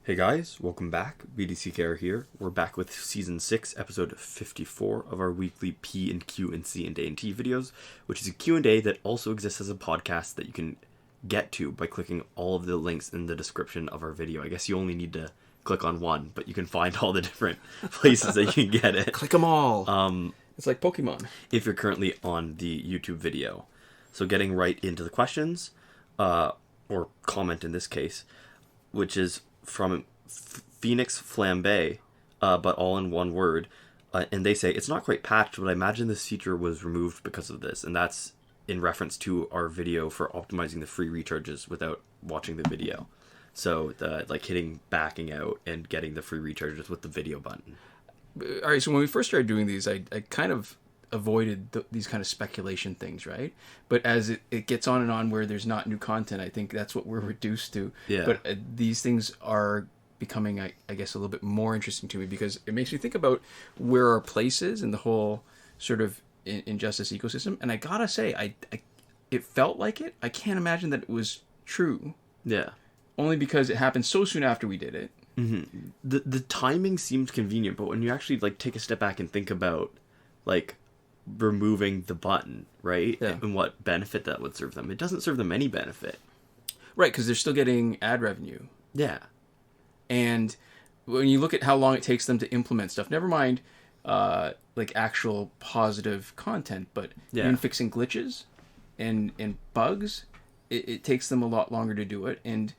Hey guys, welcome back. BDC Care here. We're back with Season 6, Episode 54 of our weekly P&Q&C&A&T videos, which is a Q&A that also exists as a podcast that you can get to by clicking all of the links in the description of our video. I guess you only need to click on one, but you can find all the different places that you can get it. Click them all. It's like Pokemon. If you're currently on the YouTube video. So getting right into the questions, or comment in this case, which is from Phoenix Flambe, but all in one word. And they say, it's not quite patched, but I imagine this feature was removed because of this. And that's in reference to our video for optimizing the free recharges without watching the video. So like hitting backing out and getting the free recharges with the video button. All right, so when we first started doing these, I kind of avoided these kind of speculation things, right? But as it gets on and on where there's not new content, I think that's what we're reduced to. Yeah. But these things are becoming, I guess, a little bit more interesting to me because it makes me think about where our place is in the whole sort of injustice ecosystem. And I gotta say, it felt like it. I can't imagine that it was true. Yeah. Only because it happened so soon after we did it. Mm-hmm. The timing seemed convenient, but when you actually like take a step back and think about like removing the button, right? Yeah. And what benefit that would serve them. It doesn't serve them any benefit. Right, because they're still getting ad revenue. Yeah. And when you look at how long it takes them to implement stuff, never mind like actual positive content, but even fixing glitches and bugs, it takes them a lot longer to do it. And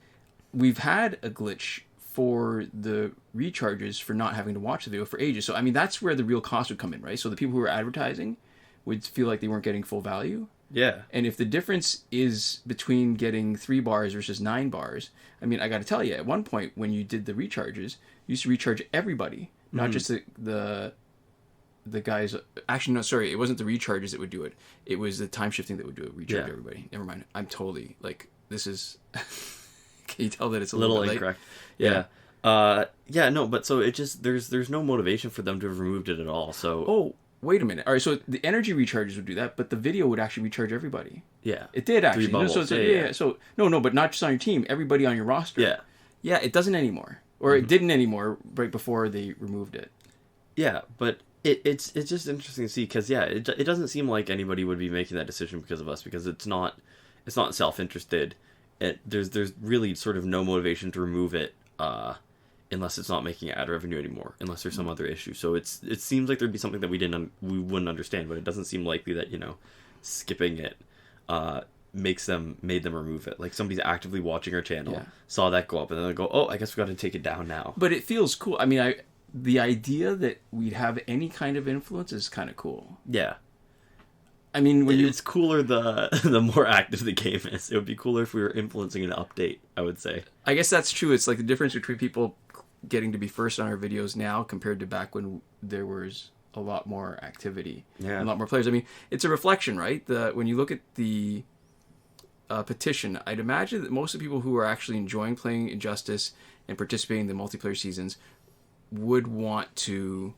we've had a glitch for the recharges for not having to watch the video for ages. So, I mean, that's where the real cost would come in, right? So the people who are advertising would feel like they weren't getting full value. Yeah. And if the difference is between getting 3 bars versus 9 bars, I mean, I got to tell you, at one point when you did the recharges, you used to recharge everybody, not just the guys. Actually, no, sorry, it wasn't the recharges that would do it. It was the time shifting that would do it. Recharge everybody. Never mind. I'm totally like, this is. Can you tell that it's a little bit incorrect? Yeah. No, but so it just there's no motivation for them to have removed it at all. So oh, wait a minute. All right, so the energy recharges would do that, but the video would actually recharge everybody. Yeah, it did actually. 3 bubbles. So no, but not just on your team. Everybody on your roster. Yeah. It doesn't anymore, or it didn't anymore right before they removed it. Yeah, but it's just interesting to see because it doesn't seem like anybody would be making that decision because of us because it's not self-interested. There's really sort of no motivation to remove it unless it's not making ad revenue anymore, unless there's some other issue. So it seems like there'd be something that we wouldn't understand, but it doesn't seem likely that skipping it made them remove it. Like somebody's actively watching our channel, saw that go up, and then they go, oh, I guess we got to take it down now. But it feels cool. I mean, the idea that we'd have any kind of influence is kind of cool. Yeah. I mean, it's cooler the more active the game is. It would be cooler if we were influencing an update, I would say. I guess that's true. It's like the difference between people getting to be first on our videos now compared to back when there was a lot more activity and a lot more players. I mean, it's a reflection, right? When you look at the petition, I'd imagine that most of the people who are actually enjoying playing Injustice and participating in the multiplayer seasons would want to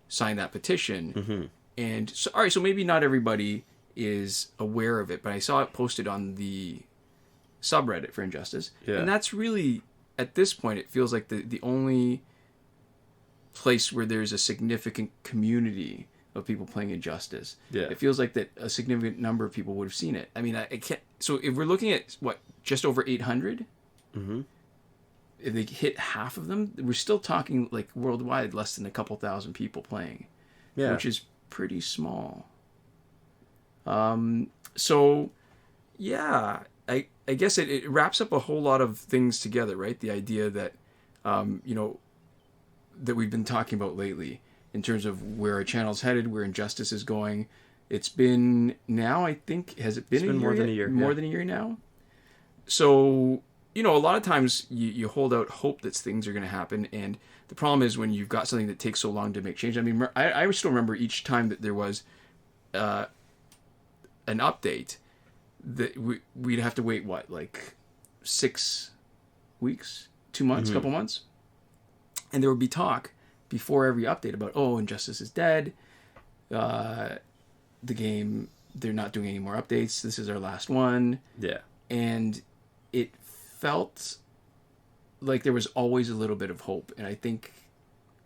sign that petition. Mm-hmm. And so, all right, so maybe not everybody is aware of it, but I saw it posted on the subreddit for Injustice. Yeah. And that's really, at this point, it feels like the only place where there's a significant community of people playing Injustice. Yeah. It feels like that a significant number of people would have seen it. I mean, I can't. So if we're looking at, just over 800? Mm-hmm. If they hit half of them, we're still talking, like, worldwide, less than a couple thousand people playing. Yeah. Which is pretty small. So yeah, I guess it wraps up a whole lot of things together, right? The idea that that we've been talking about lately in terms of where our channel's headed, where Injustice is going. It's been now, I think, has it been, more than a year? More than a year now. So a lot of times you hold out hope that things are going to happen, and the problem is when you've got something that takes so long to make change. I mean, I still remember each time that there was an update that we'd have to wait, like 6 weeks, 2 months, couple months, and there would be talk before every update about, Injustice is dead, the game, they're not doing any more updates, this is our last one. Yeah. And it felt like there was always a little bit of hope, and I think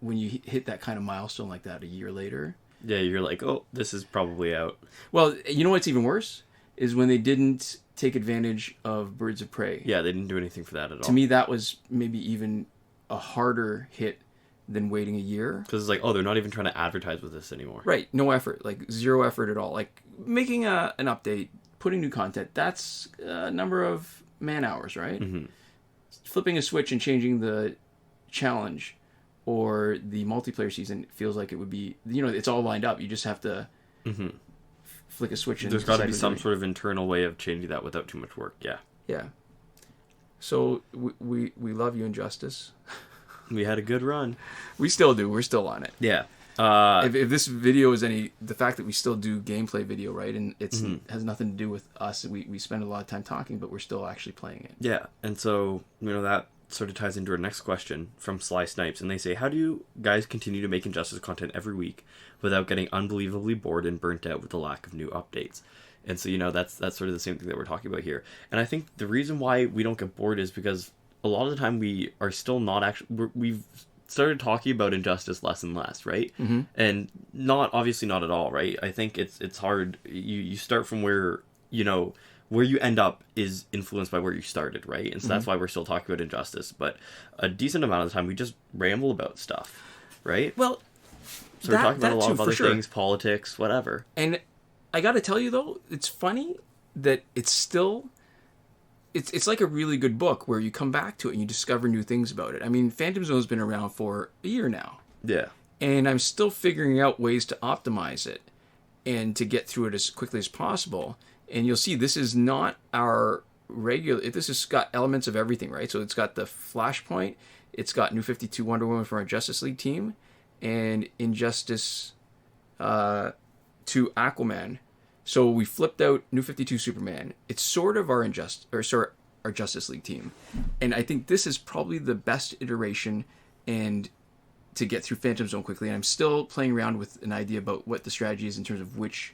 when you hit that kind of milestone like that a year later, yeah, you're like, oh, this is probably out. Well, you know what's even worse is when they didn't take advantage of Birds of Prey. Yeah, they didn't do anything for that at all. To me, that was maybe even a harder hit than waiting a year. Because it's like, oh, they're not even trying to advertise with this anymore. Right, no effort, like zero effort at all. Like making an update, putting new content, that's a number of man hours, right? Mm-hmm. Flipping a switch and changing the challenge or the multiplayer season feels like it would be, it's all lined up. You just have to flick a switch. And there's got to be some sort of internal way of changing that without too much work. Yeah. Yeah. So we love you, Injustice. We had a good run. We still do. We're still on it. Yeah. If this video is the fact that we still do gameplay video, right? And it has nothing to do with us. We spend a lot of time talking, but we're still actually playing it. Yeah. And so, that sort of ties into our next question from Sly Snipes. And they say, how do you guys continue to make Injustice content every week without getting unbelievably bored and burnt out with the lack of new updates? And so, that's sort of the same thing that we're talking about here. And I think the reason why we don't get bored is because a lot of the time we are still not actually... We've started talking about Injustice less and less, right? Mm-hmm. And obviously not at all, right? I think it's hard. You start from where you end up is influenced by where you started, right? And so that's why we're still talking about Injustice. But a decent amount of the time we just ramble about stuff, right? Well, so we're talking about a lot of other sure. things, politics, whatever. And I got to tell you though, it's funny that it's still... It's like a really good book where you come back to it and you discover new things about it. I mean, Phantom Zone's been around for a year now. Yeah. And I'm still figuring out ways to optimize it and to get through it as quickly as possible. And you'll see this is not our regular... This has got elements of everything, right? So it's got the Flashpoint. It's got New 52 Wonder Woman from our Justice League team. And Injustice 2 Aquaman. So we flipped out New 52 Superman. It's sort of our Justice League team. And I think this is probably the best iteration and to get through Phantom Zone quickly. And I'm still playing around with an idea about what the strategy is in terms of which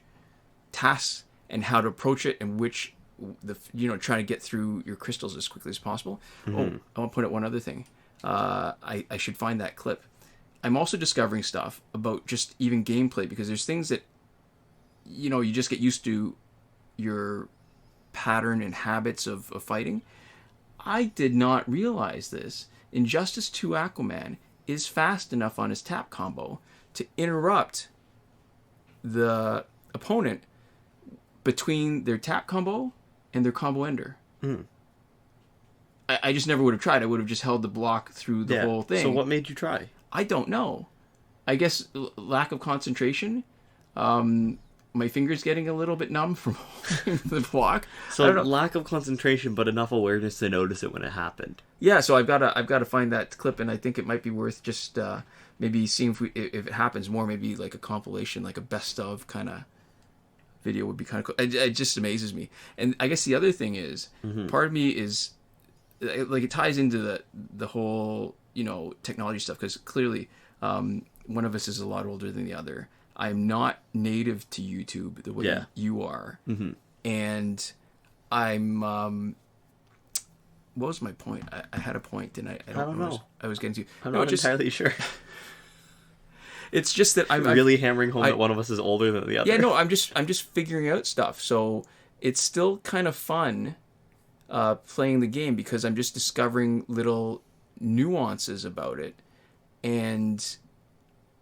tasks and how to approach it and which trying to get through your crystals as quickly as possible. Mm-hmm. Oh, I want to point out one other thing. I should find that clip. I'm also discovering stuff about just even gameplay because there's things that you just get used to your pattern and habits of fighting. I did not realize this. Injustice 2 Aquaman is fast enough on his tap combo to interrupt the opponent between their tap combo and their combo ender. Mm. I just never would have tried. I would have just held the block through the whole thing. So what made you try? I don't know. I guess lack of concentration. My fingers getting a little bit numb from holding the block. So lack of concentration, but enough awareness to notice it when it happened. Yeah, so I've got to find that clip, and I think it might be worth just maybe seeing if it happens more. Maybe like a compilation, like a best of kind of video would be kind of cool. It just amazes me. And I guess the other thing is, part of me is like it ties into the whole technology stuff because clearly one of us is a lot older than the other. I'm not native to YouTube the way you are. Mm-hmm. And I'm... what was my point? I had a point, and I don't know. I was getting to... I'm not entirely sure. It's just that I'm really hammering home that one of us is older than the other. Yeah, no, I'm just figuring out stuff. So it's still kind of fun playing the game because I'm just discovering little nuances about it. And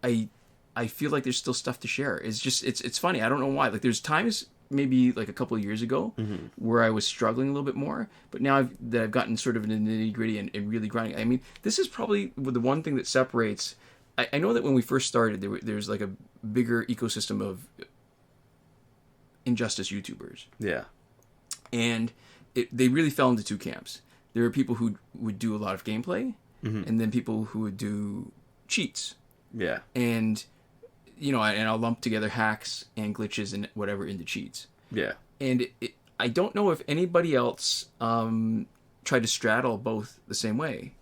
I feel like there's still stuff to share. It's just, it's funny. I don't know why. Like there's times maybe like a couple of years ago where I was struggling a little bit more, but now that I've gotten sort of in the nitty gritty and really grinding. I mean, this is probably the one thing that separates. I know that when we first started, there's like a bigger ecosystem of Injustice YouTubers. Yeah. And they really fell into two camps. There were people who would do a lot of gameplay and then people who would do cheats. Yeah. And I'll lump together hacks and glitches and whatever into cheats. Yeah. And I don't know if anybody else tried to straddle both the same way.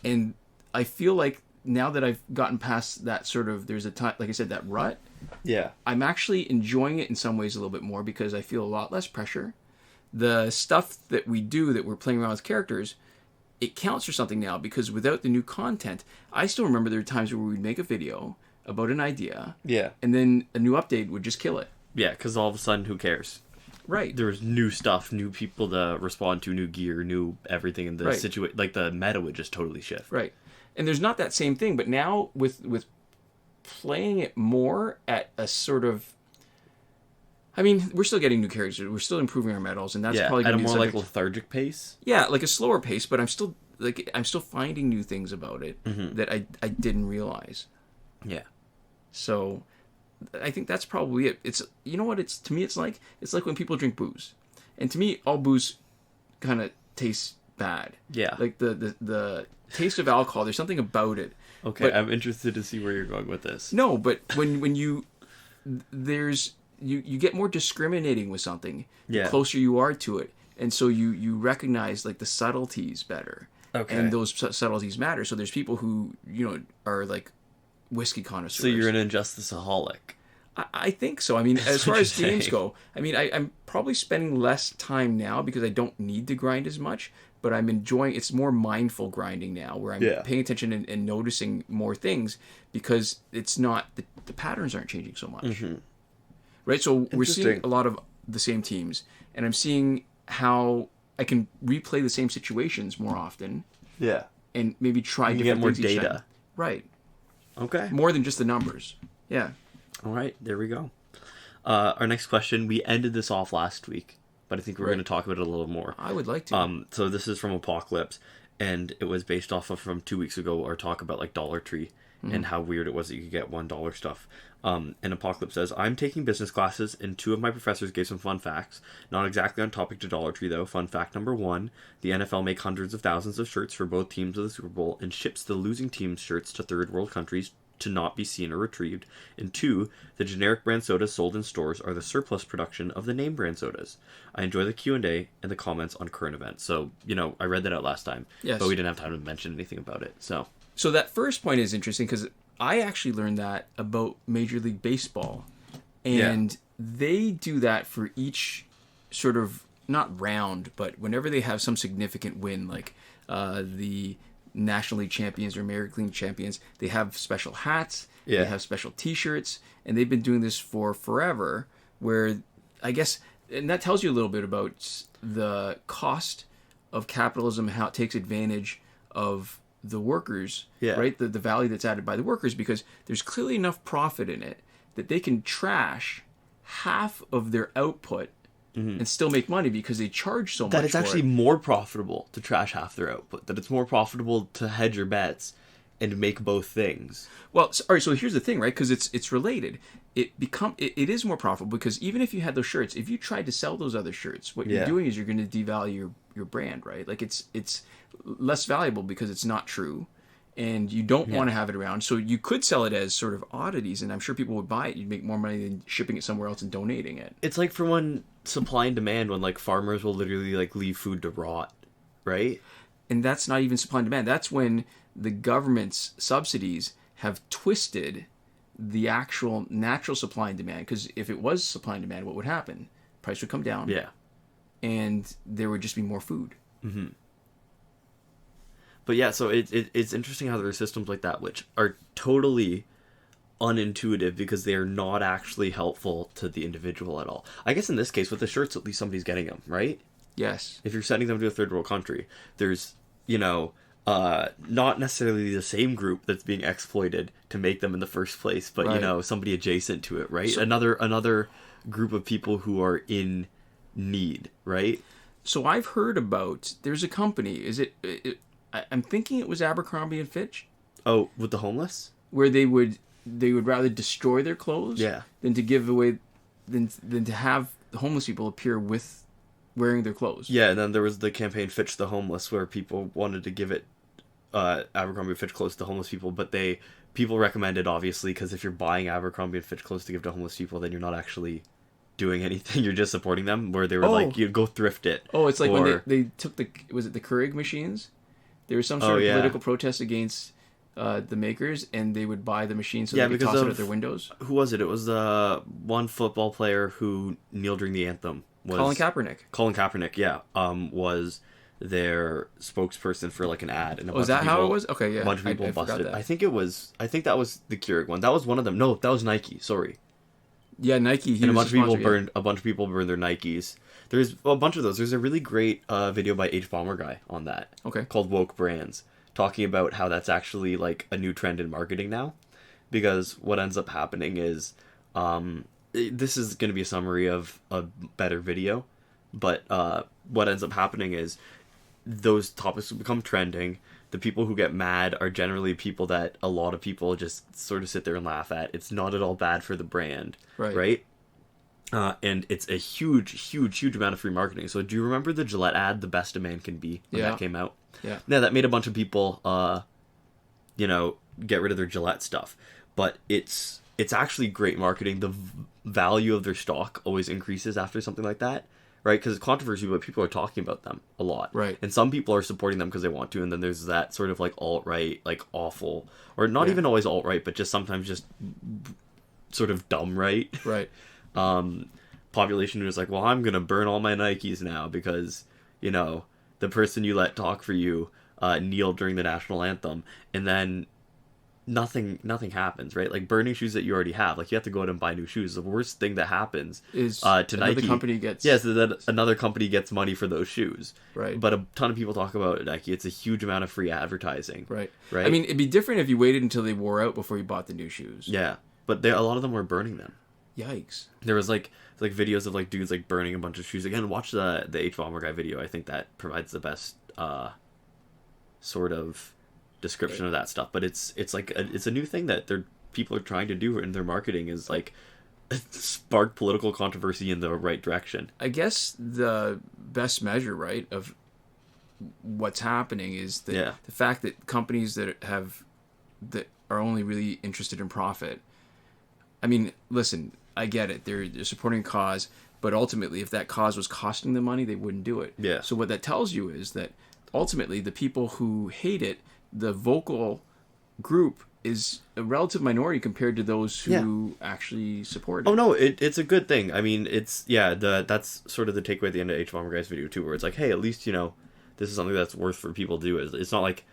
And I feel like now that I've gotten past that sort of, there's a time, like I said, that rut. Yeah. I'm actually enjoying it in some ways a little bit more because I feel a lot less pressure. The stuff that we do, that we're playing around with characters, it counts for something now, because without the new content, I still remember there were times where we'd make a video about an idea, and then a new update would just kill it. Yeah, because all of a sudden, who cares? Right. There's new stuff, new people to respond to, new gear, new everything, and the situation, like the meta would just totally shift. Right. And there's not that same thing, but now with playing it more at a sort of, I mean, we're still getting new characters, we're still improving our medals, and that's probably at going a to be more like lethargic pace. Yeah, like a slower pace, but I'm still finding new things about it that I didn't realize. Yeah. So I think that's probably it. It's, you know what, to me it's like when people drink booze. And to me, all booze kind of tastes bad. Yeah. Like the taste of alcohol, there's something about it. Okay, but I'm interested to see where you're going with this. No, but when you get more discriminating with something, the closer you are to it. And so you recognize like the subtleties better. Okay. And those subtleties matter. So there's people who, are like whiskey connoisseurs. So you're an injusticeaholic. I think so. I mean, as far as games go, I mean, I'm probably spending less time now because I don't need to grind as much, but I'm enjoying, it's more mindful grinding now, where I'm paying attention and noticing more things, because it's not, the patterns aren't changing so much. Mm-hmm. Right? So we're seeing a lot of the same teams, and I'm seeing how I can replay the same situations more often. Yeah. And maybe try different things. You get more data. Right. Okay. More than just the numbers. Yeah. All right, there we go. Our next question, we ended this off last week, but I think we're going to talk about it a little more. I would like to. So this is from Apocalypse, and it was based off of, from 2 weeks ago, our talk about like Dollar Tree and how weird it was that you could get $1 stuff. And Apocalypse says, I'm taking business classes, and 2 of my professors gave some fun facts. Not exactly on topic to Dollar Tree, though. Fun fact number 1, the NFL make hundreds of thousands of shirts for both teams of the Super Bowl and ships the losing team's shirts to third world countries to not be seen or retrieved. And 2, the generic brand sodas sold in stores are the surplus production of the name brand sodas. I enjoy the Q&A and the comments on current events. So, I read that out last time, but we didn't have time to mention anything about it. So that first point is interesting, because I actually learned that about Major League Baseball. And they do that for each sort of, not round, but whenever they have some significant win, like the National League champions or American League champions, they have special hats, they have special t-shirts, and they've been doing this for forever, where I guess, and that tells you a little bit about the cost of capitalism, how it takes advantage of the workers, right? The value that's added by the workers, because there's clearly enough profit in it that they can trash half of their output and still make money, because they charge so much. That it's actually more profitable to trash half their output. That it's more profitable to hedge your bets and make both things. Well, all right. So here's the thing, right? Because it's related. It is more profitable, because even if you had those shirts, if you tried to sell those other shirts, what you're doing is you're going to devalue your brand, right? Like it's less valuable because it's not true, and you don't want to have it around. So you could sell it as sort of oddities, and I'm sure people would buy it. You'd make more money than shipping it somewhere else and donating it. It's like for when supply and demand, when like farmers will literally like leave food to rot, right? And that's not even supply and demand. That's when the government's subsidies have twisted the actual natural supply and demand. Because if it was supply and demand, what would happen? Price would come down. Yeah. And there would just be more food. Mm-hmm. But yeah, so it's interesting how there are systems like that which are totally unintuitive, because they are not actually helpful to the individual at all. I guess in this case, with the shirts, at least somebody's getting them, right? Yes. If you're sending them to a third world country, there's, not necessarily the same group that's being exploited to make them in the first place, but, somebody adjacent to it, right? So, another group of people who are in need, right? So I've heard about, there's a company, I'm thinking it was Abercrombie and Fitch. Oh, with the homeless? Where they would rather destroy their clothes than to give away, than to have the homeless people appear with wearing their clothes. Yeah, and then there was the campaign Fitch the Homeless, where people wanted to give it Abercrombie and Fitch clothes to homeless people, but people recommended, obviously, because if you're buying Abercrombie and Fitch clothes to give to homeless people, then you're not actually doing anything, you're just supporting them, where they were like, you go thrift it. Oh, it's like when they took was it the Keurig machines? There was some sort of political protest against the makers, and they would buy the machine so they could toss it at their windows. Who was it? It was one football player who kneeled during the anthem. Colin Kaepernick. Colin Kaepernick, yeah. Was their spokesperson for like an ad, and a bunch is that of people, how it was? Okay, yeah. A bunch of people I busted. that. I think that was the Keurig one. That was one of them. No, that was Nike. Sorry. Yeah, Nike. And a bunch of people burned their Nikes. There's a bunch of those. There's a really great video by H Bomber Guy on that. Okay. Called Woke Brands, talking about how that's actually like a new trend in marketing now, because what ends up happening is, this is going to be a summary of a better video, but what ends up happening is those topics will become trending. The people who get mad are generally people that a lot of people just sort of sit there and laugh at. It's not at all bad for the brand, right? And it's a huge amount of free marketing. So do you remember the Gillette ad, "The Best a Man Can Be," when that came out? Yeah. Yeah, that made a bunch of people, get rid of their Gillette stuff. But it's actually great marketing. The value of their stock always increases after something like that. Right, because it's controversy, but people are talking about them a lot. Right. And some people are supporting them because they want to, and then there's that sort of like alt-right, like awful, or not even always alt-right, but just sometimes just sort of dumb right. Right. Population who's like, well, I'm going to burn all my Nikes now because, the person you let talk for you kneeled during the national anthem, and then nothing happens, right? Like burning shoes that you already have, like you have to go out and buy new shoes. The worst thing that happens is to another Nike company gets so that another company gets money for those shoes, right? But a ton of people talk about Nike. It's a huge amount of free advertising, right? I mean, it'd be different if you waited until they wore out before you bought the new shoes. Yeah, but a lot of them were burning them. Yikes. There was like videos of like dudes like burning a bunch of shoes. Again, watch the H Bomber Guy video. I think that provides the best sort of description of that stuff. But it's like it's a new thing that people are trying to do in their marketing, is like spark political controversy in the right direction. I guess the best measure, right, of what's happening is the fact that companies that are only really interested in profit. I mean, listen, I get it. They're supporting a cause, but ultimately, if that cause was costing them money, they wouldn't do it. Yeah. So what that tells you is that ultimately, the people who hate it, the vocal group, is a relative minority compared to those who actually support it. Oh no, it's a good thing. I mean, that's sort of the takeaway at the end of H Bomber Guy's video too, where it's like, hey, at least this is something that's worth for people to do. It's not like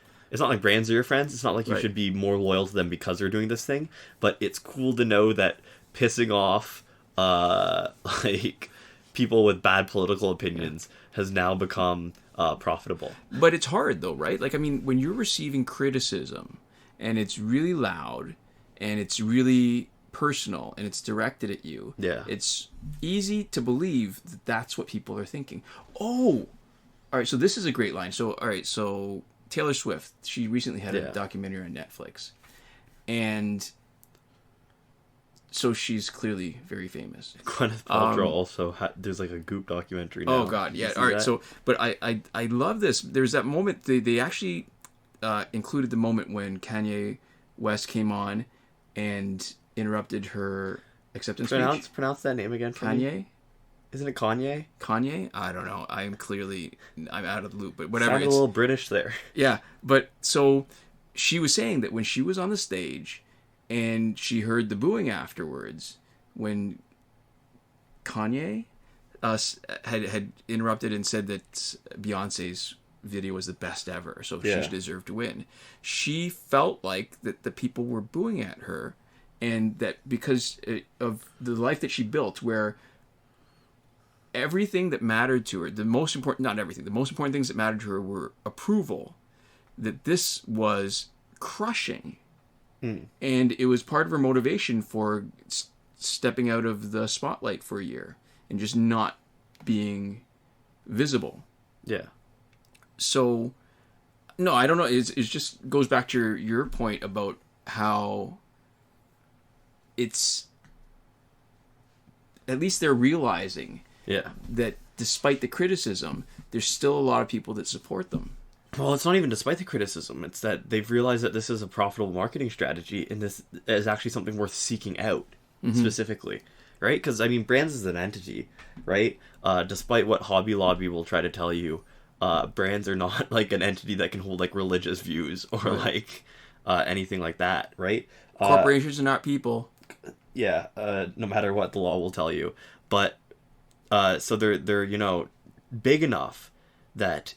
brands are your friends. It's not like you should be more loyal to them because they're doing this thing. But it's cool to know that pissing off like people with bad political opinions has now become profitable. But it's hard though, right? Like, I mean, when you're receiving criticism and it's really loud and it's really personal and it's directed at you, it's easy to believe that that's what people are thinking. Oh, all right. So this is a great line. So, all right. So Taylor Swift, she recently had a documentary on Netflix, and so she's clearly very famous. Gwyneth Paltrow also there's like a Goop documentary now. Oh God, yeah. All right, so but I love this. There's that moment they actually included the moment when Kanye West came on and interrupted her acceptance speech. Pronounce that name again for Kanye? me. Isn't it Kanye? Kanye? I don't know. I'm out of the loop, but whatever. Sounded a little British there. Yeah, but so she was saying that when she was on the stage and she heard the booing afterwards when Kanye had interrupted and said that Beyonce's video was the best ever, so she deserved to win. She felt like that the people were booing at her, and that because of the life that she built, where everything that mattered to her, the most important things that mattered to her were approval, that this was crushing. And it was part of her motivation for stepping out of the spotlight for a year and just not being visible. Yeah. So, no, I don't know. It just goes back to your point about how it's, at least they're realizing that despite the criticism, there's still a lot of people that support them. Well, it's not even despite the criticism. It's that they've realized that this is a profitable marketing strategy, and this is actually something worth seeking out specifically, right? Because, I mean, brands is an entity, right? Despite what Hobby Lobby will try to tell you, brands are not like an entity that can hold like religious views or like anything like that, right? Corporations are not people. Yeah, no matter what the law will tell you. But so they're big enough that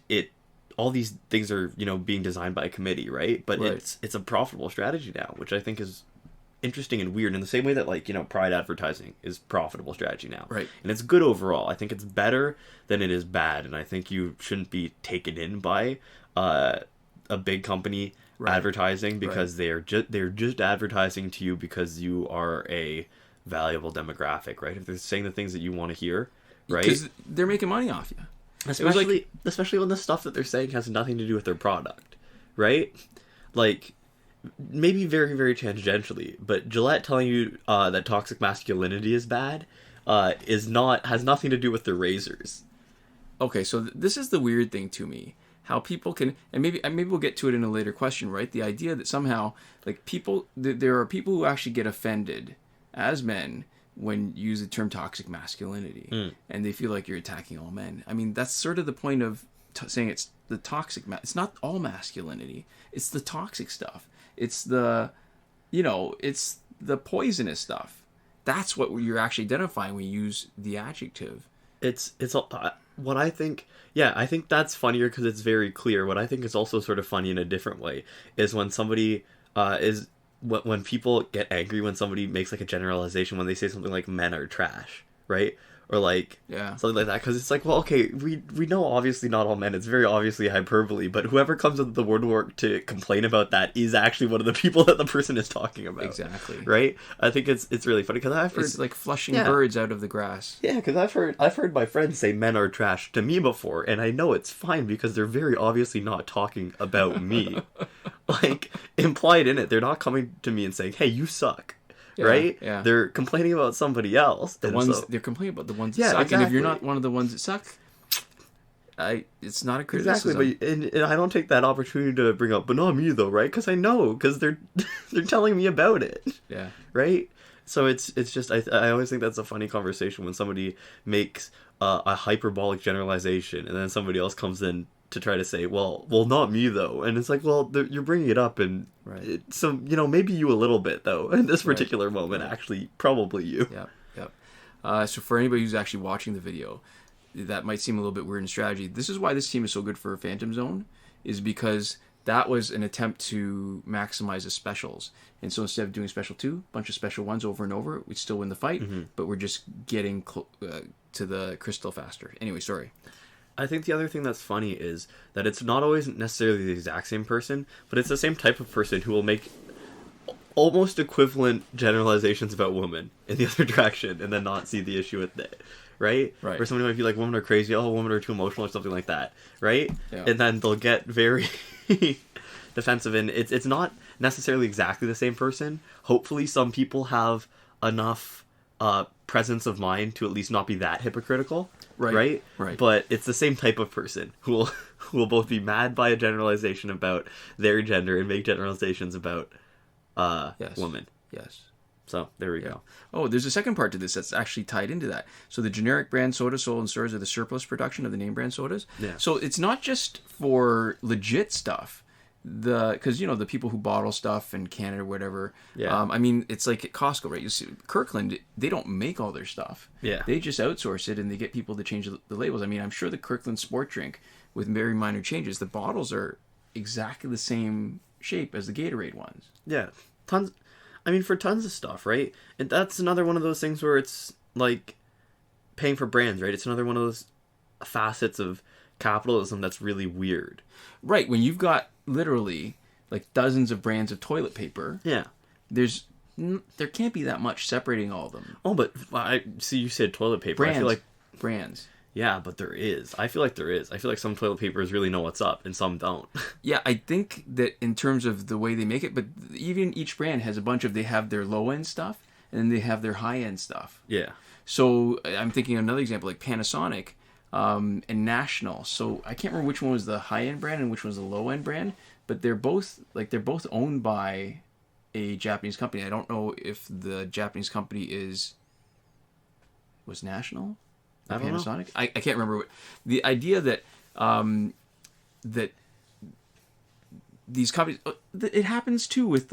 all these things are, being designed by a committee, right? But Right. it's a profitable strategy now, which I think is interesting and weird in the same way that Pride advertising is profitable strategy now. Right. And it's good overall. I think it's better than it is bad, and I think you shouldn't be taken in by a big company advertising because they're just advertising to you because you are a valuable demographic, right? If they're saying the things that you want to hear, right? Because they're making money off you. Especially when the stuff that they're saying has nothing to do with their product, right? Like, maybe very, very tangentially, but Gillette telling you that toxic masculinity is bad has nothing to do with their razors. Okay, so this is the weird thing to me. How people can, and maybe we'll get to it in a later question, right? The idea that somehow, like, there are people who actually get offended as men when you use the term toxic masculinity, and they feel like you're attacking all men. I mean, that's sort of the point of saying it's the toxic. It's not all masculinity. It's the toxic stuff. It's the, it's the poisonous stuff. That's what you're actually identifying when you use the adjective. It's what I think. Yeah, I think that's funnier because it's very clear. What I think is also sort of funny in a different way is when somebody when people get angry when somebody makes like a generalization when they say something like men are trash, right? Or like something like that, because it's like, well, okay, we know obviously not all men. It's very obviously hyperbole, but whoever comes up with the word to complain about that is actually one of the people that the person is talking about. Exactly. Right? I think it's really funny because I've heard it's like flushing birds out of the grass. Yeah, because I've heard my friends say men are trash to me before, and I know it's fine because they're very obviously not talking about me. Like, implied in it, they're not coming to me and saying, "Hey, you suck." Right? Yeah. They're complaining about somebody else. They're complaining about the ones that suck. Exactly. And if you're not one of the ones that suck, it's not a criticism. Exactly, but and I don't take that opportunity to bring up, but not me though, right? Because I know, because they're telling me about it. Yeah. Right? So it's just, I always think that's a funny conversation when somebody makes a hyperbolic generalization and then somebody else comes in to try to say, well, not me though, and it's like, well, you're bringing it up, and so maybe you a little bit though in this particular moment, actually, probably you. Yeah. So for anybody who's actually watching the video, that might seem a little bit weird in strategy. This is why this team is so good for Phantom Zone, is because that was an attempt to maximize the specials, and so instead of doing special 2, bunch of special 1s over and over, we still win the fight, but we're just getting to the crystal faster. Anyway, sorry. I think the other thing that's funny is that it's not always necessarily the exact same person, but it's the same type of person who will make almost equivalent generalizations about women in the other direction and then not see the issue with it, right? Or somebody might be like, women are crazy, oh, women are too emotional, or something like that, right? Yeah. And then they'll get very defensive, and it's not necessarily exactly the same person. Hopefully some people have enough presence of mind to at least not be that hypocritical. Right. But it's the same type of person who will both be mad by a generalization about their gender and make generalizations about women. Yes. So there we go. Oh, there's a second part to this that's actually tied into that. So the generic brand soda sold in stores are the surplus production of the name brand sodas. Yeah. So it's not just for legit stuff. Because the people who bottle stuff in Canada or whatever, I mean, it's like at Costco, right? You see Kirkland, they don't make all their stuff. Yeah, they just outsource it and they get people to change the labels. I mean, I'm sure the Kirkland sport drink, with very minor changes, the bottles are exactly the same shape as the Gatorade ones. Yeah, tons. I mean, for tons of stuff, right? And that's another one of those things where it's like paying for brands, right? It's another one of those facets of capitalism that's really weird. Right, when you've got literally like dozens of brands of toilet paper. Yeah. There can't be that much separating all of them. Oh, but I see you said toilet paper. Brands. I feel like brands. Yeah, but there is. I feel like there is. I feel like some toilet papers really know what's up and some don't. Yeah, I think that in terms of the way they make it, but even each brand has a bunch of, they have their low-end stuff and then they have their high-end stuff. Yeah. So I'm thinking another example, like Panasonic and National. So I can't remember which one was the high-end brand and which one was the low-end brand, but they're both owned by a Japanese company. I don't know if the Japanese company was National? I don't Panasonic? know. I can't remember. The idea that that these companies, it happens too with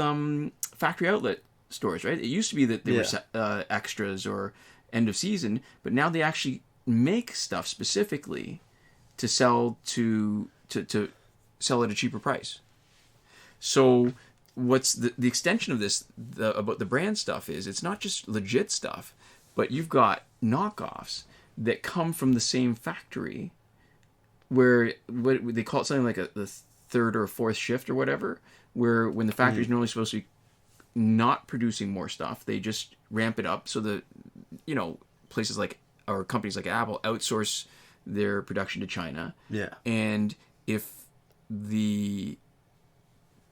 factory outlet stores, right? It used to be that they were extras or end of season, but now they actually make stuff specifically to sell to to sell at a cheaper price. So what's the extension of this about the brand stuff is it's not just legit stuff, but you've got knockoffs that come from the same factory where what they call it something like the third or fourth shift or whatever, where when the factory's normally supposed to be not producing more stuff, they just ramp it up so that, places like, or companies like Apple outsource their production to China. Yeah. And if the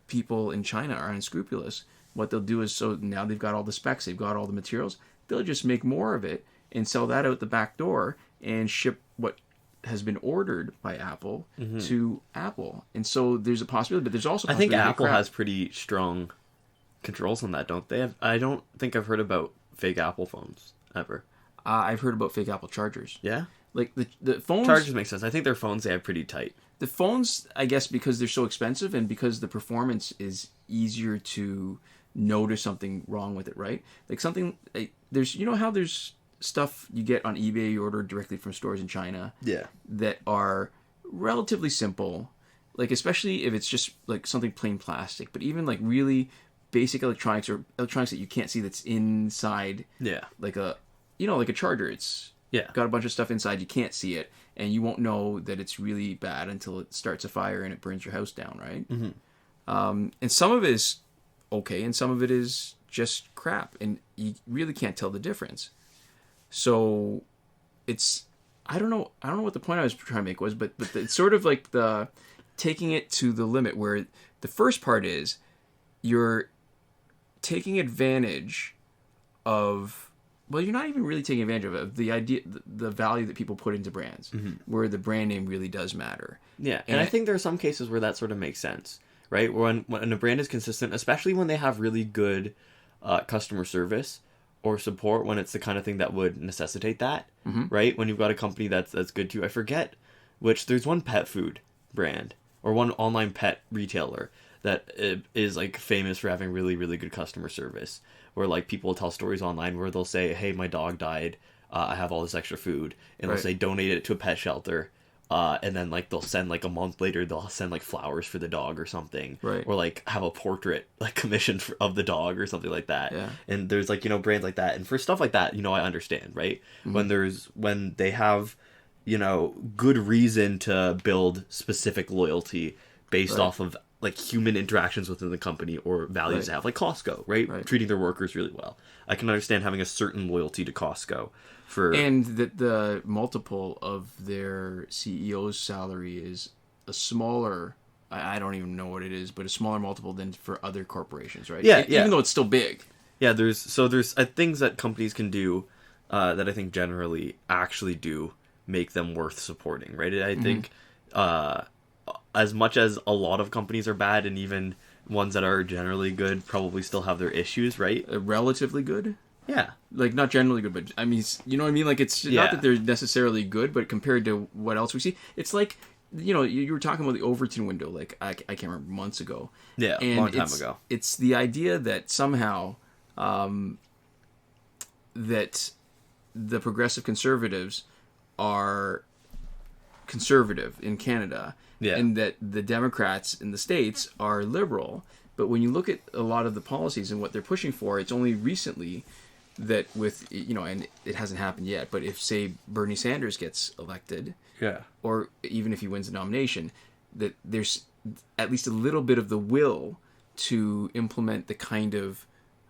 people in China are unscrupulous, what they'll do is, so now they've got all the specs, they've got all the materials, they'll just make more of it and sell that out the back door and ship what has been ordered by Apple to Apple. And so there's a possibility, but there's also I think Apple has pretty strong controls on that, don't they? I don't think I've heard about fake Apple phones ever. I've heard about fake Apple chargers. Yeah? Like the phones... Chargers make sense. I think their phones they have pretty tight. The phones, I guess, because they're so expensive and because the performance is easier to notice something wrong with it, right? Like something... there's how there's stuff you get on eBay you order directly from stores in China that are relatively simple, like especially if it's just like something plain plastic, but even like really basic electronics or electronics that you can't see that's inside like a like a charger, it's got a bunch of stuff inside, you can't see it and you won't know that it's really bad until it starts a fire and it burns your house down, right? And some of it is okay and some of it is just crap and you really can't tell the difference. So it's I don't know what the point I was trying to make was, but it's sort of like the taking it to the limit where the first part is you're taking advantage of, well, you're not even really taking advantage of it, the idea, the value that people put into brands, where the brand name really does matter. Yeah, and I think there are some cases where that sort of makes sense, right? When a brand is consistent, especially when they have really good customer service or support, when it's the kind of thing that would necessitate that, right? When you've got a company that's good too. I forget there's one pet food brand or one online pet retailer that is like famous for having really, really good customer service, where like people tell stories online where they'll say, hey, my dog died, I have all this extra food, and they'll say donate it to a pet shelter, and then like they'll send like a month later they'll send like flowers for the dog or something, or like have a portrait like commissioned of the dog or something like that. And there's like brands like that, and for stuff like that I understand, right? When they have good reason to build specific loyalty based off of like human interactions within the company or values they have, like Costco, right? Treating their workers really well. I can understand having a certain loyalty to Costco and that the multiple of their CEO's salary is a smaller, I don't even know what it is, but a smaller multiple than for other corporations, right? Even though it's still big. Yeah, there's things that companies can do that I think generally actually do make them worth supporting, right? I think as much as a lot of companies are bad, and even ones that are generally good probably still have their issues, right? Relatively good? Yeah. Like, not generally good, but, I mean, you know what I mean? Like, it's not that they're necessarily good, but compared to what else we see, it's like, you were talking about the Overton window, like, I can't remember, months ago. Yeah, a long time ago. It's the idea that somehow, that the progressive conservatives are conservative in Canada, and that the Democrats in the States are liberal. But when you look at a lot of the policies and what they're pushing for, it's only recently that with, and it hasn't happened yet, but if, say, Bernie Sanders gets elected, or even if he wins the nomination, that there's at least a little bit of the will to implement the kind of,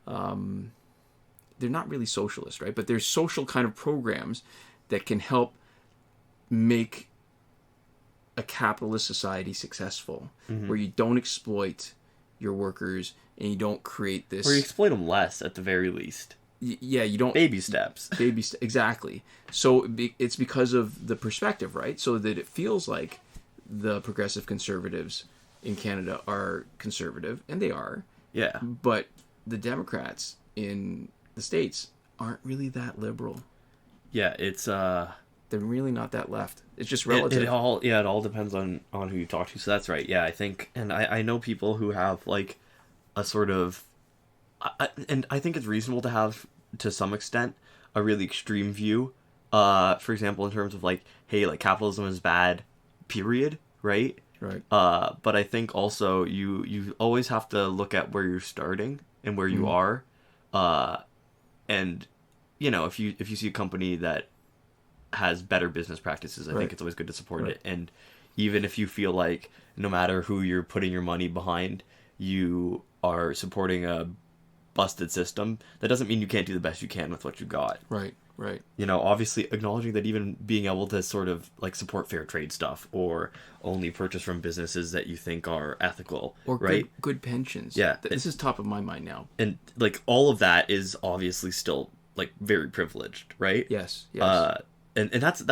they're not really socialist, right? But there's social kind of programs that can help make a capitalist society successful, where you don't exploit your workers and you don't create this... Or you exploit them less, at the very least. You don't... Baby steps. Exactly. So it's because of the perspective, right? So that it feels like the progressive conservatives in Canada are conservative, and they are. Yeah. But the Democrats in the States aren't really that liberal. Yeah, it's... They're really not that left. It's just relative. It all depends on who you talk to. So that's right. Yeah, I think, and I know people who have like a sort of, and I think it's reasonable to have, to some extent, a really extreme view. For example, in terms of like, hey, like capitalism is bad, period, right? Right. But I think also you always have to look at where you're starting and where you are. And, if you see a company that has better business practices, I think it's always good to support it. And even if you feel like no matter who you're putting your money behind, you are supporting a busted system, that doesn't mean you can't do the best you can with what you got. Right. Obviously acknowledging that even being able to sort of like support fair trade stuff or only purchase from businesses that you think are ethical, or right? Good pensions. Yeah. This is top of my mind now. And like all of that is obviously still like very privileged, right? Yes. And that's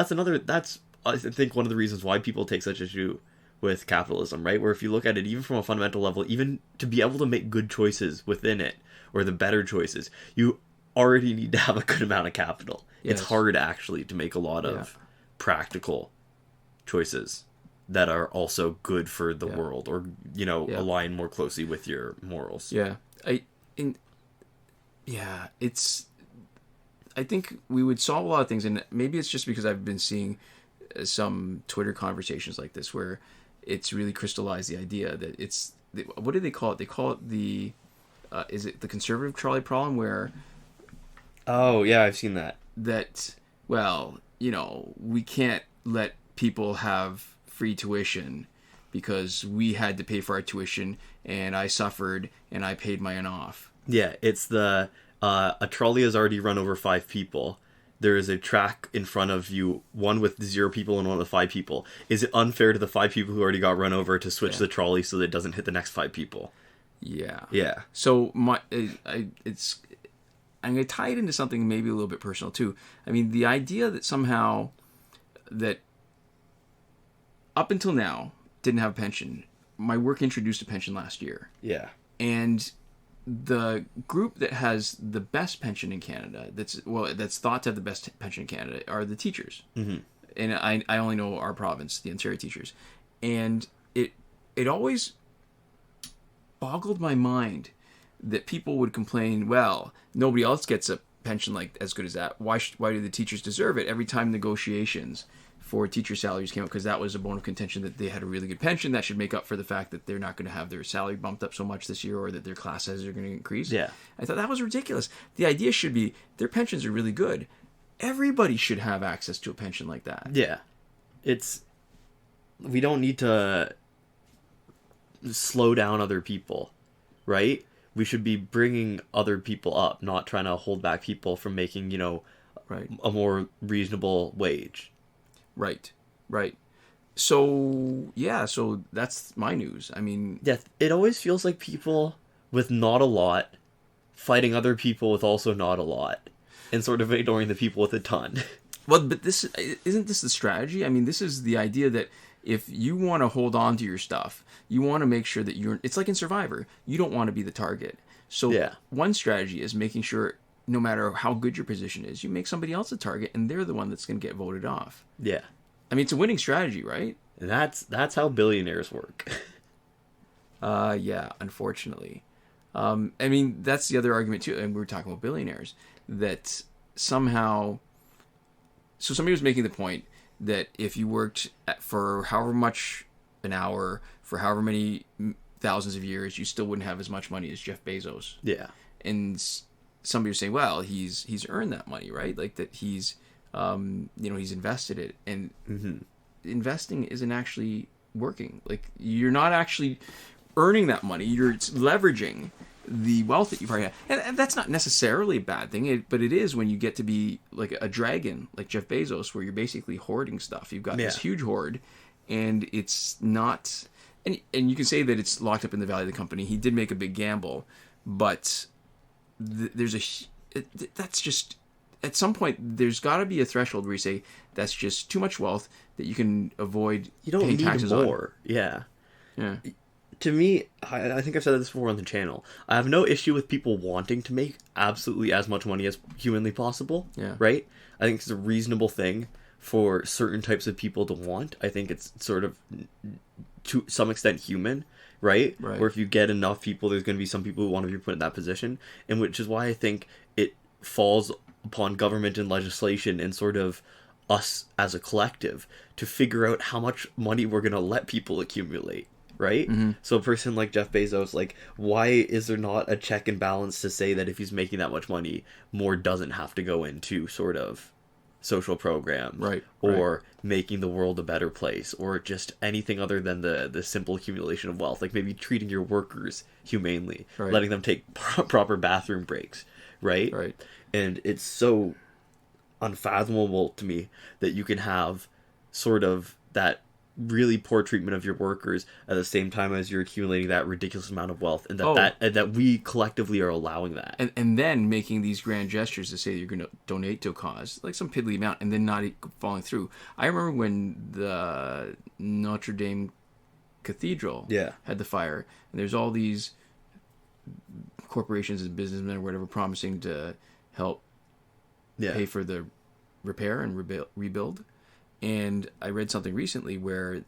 I think one of the reasons why people take such issue with capitalism, right? Where if you look at it even from a fundamental level, even to be able to make good choices within it, or the better choices, you already need to have a good amount of capital. Yes. It's hard actually to make a lot of practical choices that are also good for the world, or align more closely with your morals. I think we would solve a lot of things, and maybe it's just because I've been seeing some Twitter conversations like this where it's really crystallized the idea that it's, what do they call it? They call it the is it the conservative trolley problem, where oh yeah, I've seen that we can't let people have free tuition because we had to pay for our tuition and I suffered and I paid mine off. Yeah, it's the a trolley has already run over 5 people. There is a track in front of you, one with 0 people and one with 5 people. Is it unfair to the 5 people who already got run over to switch the trolley so that it doesn't hit the next 5 people? Yeah. So I'm going to tie it into something maybe a little bit personal too. I mean, the idea that somehow that up until now didn't have a pension. My work introduced a pension last year. Yeah. And the group that has the best pension in Canada, that's thought to have the best pension in Canada, are the teachers. Mm-hmm. And I only know our province, the Ontario teachers. And it always boggled my mind that people would complain, well, nobody else gets a pension like as good as that. Why do the teachers deserve it? Every time negotiations for teacher salaries came up, because that was a bone of contention, that they had a really good pension that should make up for the fact that they're not going to have their salary bumped up so much this year, or that their class sizes are going to increase. Yeah. I thought that was ridiculous. The idea should be their pensions are really good. Everybody should have access to a pension like that. Yeah. We don't need to slow down other people, right? We should be bringing other people up, not trying to hold back people from making, a more reasonable wage. Right. So that's my news. I mean... Yeah, it always feels like people with not a lot fighting other people with also not a lot, and sort of ignoring the people with a ton. Well, but isn't this the strategy? I mean, this is the idea that if you want to hold on to your stuff, you want to make sure that it's like in Survivor, you don't want to be the target. So one strategy is making sure, no matter how good your position is, you make somebody else a target, and they're the one that's going to get voted off. Yeah. I mean, it's a winning strategy, right? And that's how billionaires work. Yeah, unfortunately. I mean, that's the other argument, too, and we were talking about billionaires, that somehow... So somebody was making the point that if you worked for however much an hour, for however many thousands of years, you still wouldn't have as much money as Jeff Bezos. Yeah. And somebody was saying, well, he's earned that money, right? Like that he's invested it, and investing isn't actually working. Like you're not actually earning that money. You're leveraging the wealth that you've already had. And that's not necessarily a bad thing, but it is when you get to be like a dragon, like Jeff Bezos, where you're basically hoarding stuff. You've got this huge hoard, and it's not... And you can say that it's locked up in the value of the company. He did make a big gamble, but that's just... At some point, there's got to be a threshold where you say, that's just too much wealth that you can avoid paying taxes on. You don't need more. Yeah. Yeah. To me, I think I've said this before on the channel, I have no issue with people wanting to make absolutely as much money as humanly possible. Yeah. Right? I think it's a reasonable thing for certain types of people to want. I think it's sort of, to some extent, human. Right? Where if you get enough people, there's going to be some people who want to be put in that position. And which is why I think it falls upon government and legislation and sort of us as a collective to figure out how much money we're going to let people accumulate, right? So a person like Jeff Bezos, like, why is there not a check and balance to say that if he's making that much money, more doesn't have to go into sort of social programs, right, or making the world a better place, or just anything other than the simple accumulation of wealth, like maybe treating your workers humanely, letting them take proper bathroom breaks, right? And it's so unfathomable to me that you can have sort of that really poor treatment of your workers at the same time as you're accumulating that ridiculous amount of wealth, and that we collectively are allowing that, and then making these grand gestures to say that you're going to donate to a cause, like some piddly amount, and then not following through. I remember when the Notre Dame Cathedral had the fire, and there's all these corporations and businessmen or whatever promising to help pay for the repair and rebuild. And I read something recently where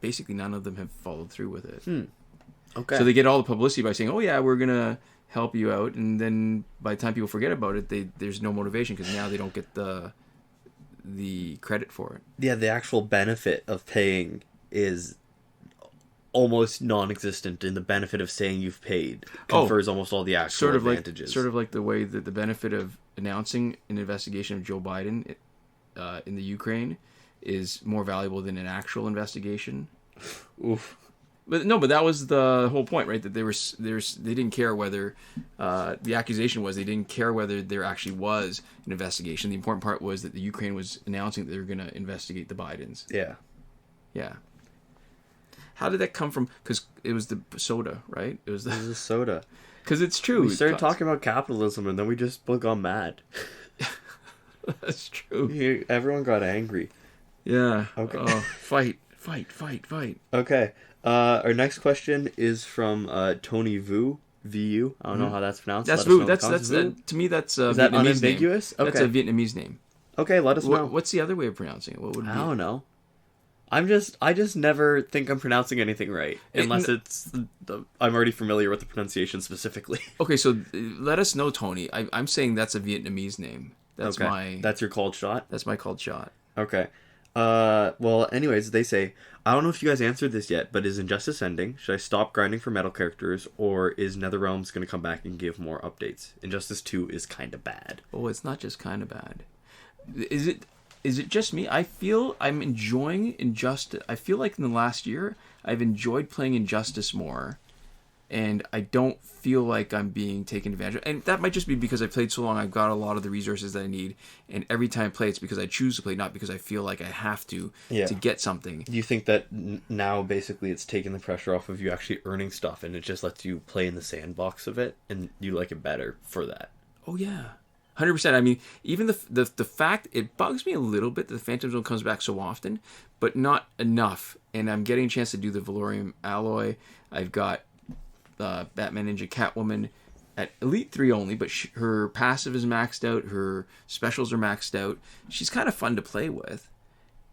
basically none of them have followed through with it. Okay. So they get all the publicity by saying, "Oh yeah, we're gonna help you out," and then by the time people forget about it, there's no motivation because now they don't get the credit for it. Yeah, the actual benefit of paying is almost non-existent, and the benefit of saying you've paid confers almost all the actual advantages. Sort of like the way that the benefit of announcing an investigation of Joe Biden in the Ukraine is more valuable than an actual investigation. Oof. But that was the whole point, right? That they didn't care whether the accusation was they didn't care whether there actually was an investigation. The important part was that the Ukraine was announcing that they were going to investigate the Bidens. Yeah. How did that come from? Because it was the soda, right? It was the soda. Because it's true. We started talking about capitalism, and then we just gone mad. That's true. Everyone got angry. Yeah. Okay. Fight. Okay. Our next question is from Tony Vu. VU. I don't know how that's pronounced. That's Vu. That's to me that's a is that Vietnamese unambiguous? name. Okay. That's a Vietnamese name. Okay, let us know. What's the other way of pronouncing it? What would it be? I don't know. I just never think I'm pronouncing anything right unless I'm already familiar with the pronunciation specifically. Okay, so let us know, Tony. I'm saying that's a Vietnamese name. That's That's your cold shot? That's my cold shot. Okay. Well, anyways, they say, I don't know if you guys answered this yet, but is Injustice ending? Should I stop grinding for metal characters, or is NetherRealms going to come back and give more updates? Injustice 2 is kind of bad. Oh, it's not just kind of bad. Is it just me? I feel I'm enjoying Injustice. I feel like in the last year, I've enjoyed playing Injustice more, and I don't feel like I'm being taken advantage of. And that might just be because I played so long, I've got a lot of the resources that I need, and every time I play, it's because I choose to play, not because I feel like I have to get something. Do you think that now, basically, it's taking the pressure off of you actually earning stuff, and it just lets you play in the sandbox of it, and you like it better for that? Oh, yeah. 100%. I mean, even the fact, it bugs me a little bit that the Phantom Zone comes back so often, but not enough. And I'm getting a chance to do the Valorium Alloy. I've got Batman Ninja Catwoman at Elite 3 only, but her passive is maxed out. Her specials are maxed out. She's kind of fun to play with.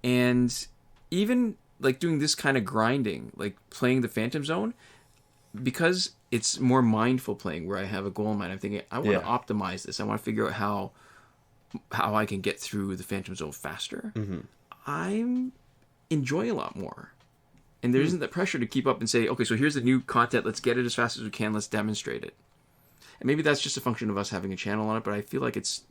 And even like doing this kind of grinding, like playing the Phantom Zone, because it's more mindful playing where I have a goal in mind. I'm thinking, I want to optimize this. I want to figure out how I can get through the Phantom Zone faster. Mm-hmm. I'm enjoying a lot more. And there isn't that pressure to keep up and say, okay, so here's the new content. Let's get it as fast as we can. Let's demonstrate it. And maybe that's just a function of us having a channel on it, but I feel like it's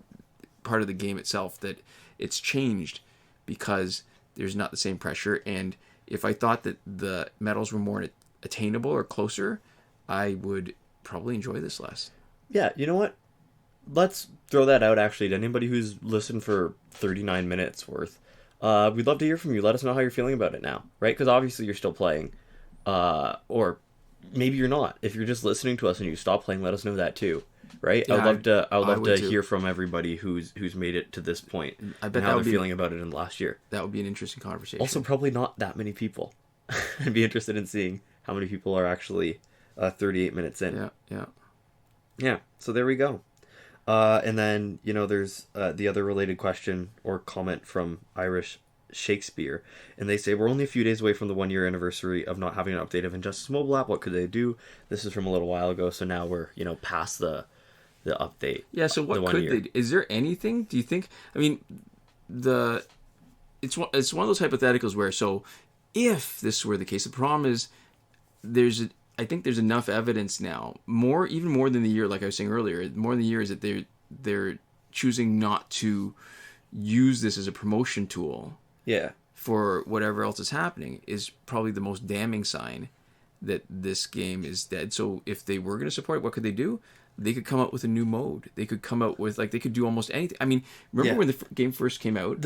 part of the game itself that it's changed because there's not the same pressure. And if I thought that the medals were more attainable or closer, I would probably enjoy this less. Yeah, you know what? Let's throw that out, actually, to anybody who's listened for 39 minutes worth. We'd love to hear from you. Let us know how you're feeling about it now, right? Because obviously you're still playing. Or maybe you're not. If you're just listening to us and you stop playing, let us know that too, right? Yeah, I would love to hear from everybody who's made it to this point. I bet and how they're feeling about it in the last year. That would be an interesting conversation. Also, probably not that many people. I'd be interested in seeing how many people are actually 38 minutes in. Yeah, so there we go. And then, there's the other related question or comment from Irish Shakespeare. And they say, we're only a few days away from the 1-year anniversary of not having an update of Injustice mobile app. What could they do? This is from a little while ago, so now we're, past the update. Yeah, so what could they do? Is there anything, do you think? I mean, the it's one of those hypotheticals where, so if this were the case, the problem is I think there's enough evidence now, even more than the year, like I was saying earlier, more than the year is that they're choosing not to use this as a promotion tool. Yeah. For whatever else is happening is probably the most damning sign that this game is dead. So if they were going to support it, what could they do? They could come out with a new mode. They could come out with, like, they could do almost anything. I mean, remember when the game first came out?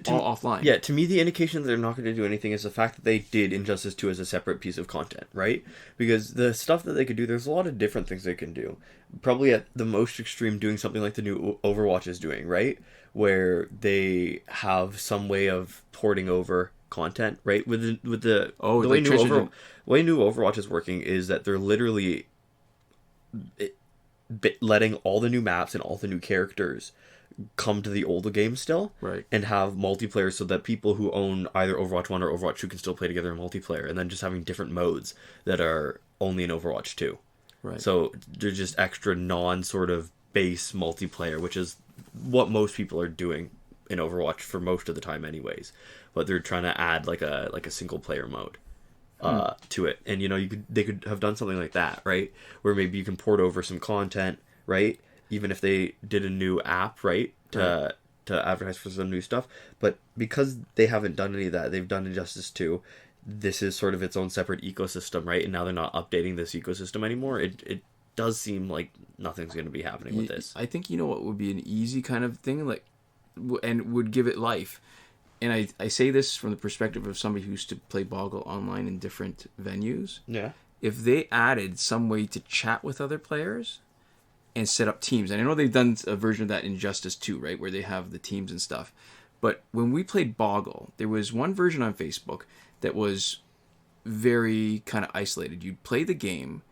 All offline. Yeah, to me, the indication that they're not going to do anything is the fact that they did Injustice 2 as a separate piece of content, right? Because the stuff that they could do, there's a lot of different things they can do. Probably at the most extreme, doing something like the new Overwatch is doing, right? Where they have some way of porting over content, right? With the way new Overwatch is working is that they're literally letting all the new maps and all the new characters come to the older game still, right? And have multiplayer so that people who own either Overwatch 1 or Overwatch 2 can still play together in multiplayer, and then just having different modes that are only in Overwatch 2. Right. So they're just extra sort of base multiplayer, which is what most people are doing in Overwatch for most of the time anyways. But they're trying to add like a single player mode to it. And they could have done something like that, right? Where maybe you can port over some content, right? Even if they did a new app, right, to advertise for some new stuff. But because they haven't done any of that, they've done Injustice 2. This is sort of its own separate ecosystem, right? And now they're not updating this ecosystem anymore. It does seem like nothing's going to be happening with this. I think what would be an easy kind of thing, like, and would give it life. And I say this from the perspective of somebody who used to play Boggle online in different venues. Yeah. If they added some way to chat with other players and set up teams. And I know they've done a version of that in Injustice 2, right? Where they have the teams and stuff. But when we played Boggle, there was one version on Facebook that was very kind of isolated. You'd play the game,